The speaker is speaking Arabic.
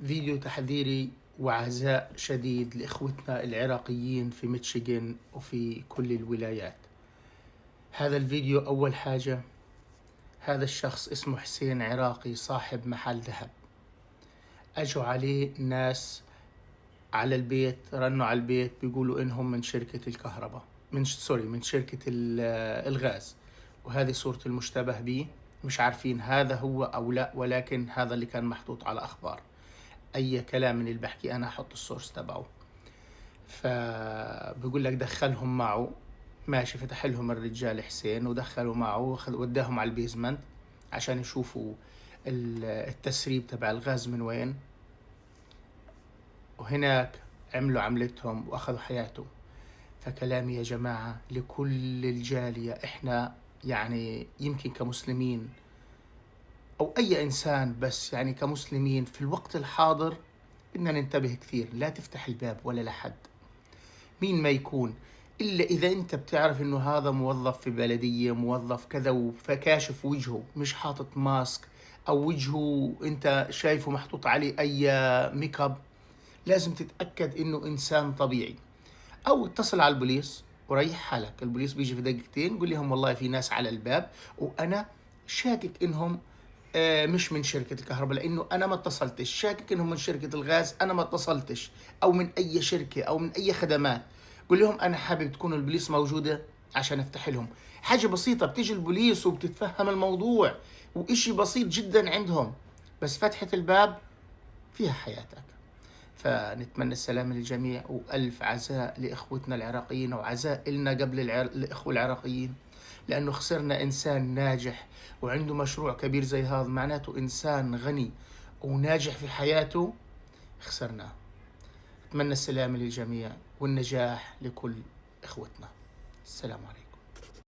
فيديو تحذيري وعزاء شديد لإخوتنا العراقيين في ميشيغان وفي كل الولايات. هذا الفيديو أول حاجة، هذا الشخص اسمه حسين، عراقي صاحب محل ذهب. أجوا عليه ناس على البيت، رنوا على البيت بيقولوا إنهم من شركة الكهرباء، من شركة الغاز، وهذه صورة المشتبه به. مش عارفين هذا هو أو لا، ولكن هذا اللي كان محطوط على أخبار. أي كلام من اللي بحكي أنا أحط السورس تبعه. فبقول لك دخلهم معه، ماشي، فتح لهم الرجال حسين ودخلوا معه، وداهم على البيزمنت عشان يشوفوا التسريب تبع الغاز من وين. وهناك عملوا عملتهم وأخذوا حياته. فكلامي يا جماعة لكل الجالية، إحنا يعني يمكن كمسلمين أو أي إنسان، بس يعني كمسلمين في الوقت الحاضر بدنا ننتبه كثير. لا تفتح الباب ولا لحد، مين ما يكون، إلا إذا أنت بتعرف إنه هذا موظف في بلدية، موظف كذا، فكاشف وجهه، مش حاطط ماسك، أو وجهه أنت شايفه محطوط عليه أي ميك اب. لازم تتأكد إنه إنسان طبيعي. أو اتصل على البوليس وريح حالك. البوليس بيجي في دقيقتين، قول لهم والله في ناس على الباب وأنا شاكك إنهم مش من شركة الكهرباء، لأنه أنا ما اتصلتش. شاكك إنهم من شركة الغاز، أنا ما اتصلتش، أو من أي شركة أو من أي خدمات. قول لهم أنا حابب تكون البوليس موجودة عشان أفتح لهم. حاجة بسيطة، بتيجي البوليس وبتتفهم الموضوع، وإشي بسيط جدا عندهم، بس فتحة الباب فيها حياتك. فنتمنى السلام للجميع، وألف عزاء لإخوتنا العراقيين، وعزاء إلنا قبل الإخوة العراقيين، لأنه خسرنا إنسان ناجح وعنده مشروع كبير زي هذا، معناته إنسان غني وناجح في حياته، خسرناه. أتمنى السلام للجميع والنجاح لكل إخوتنا. السلام عليكم.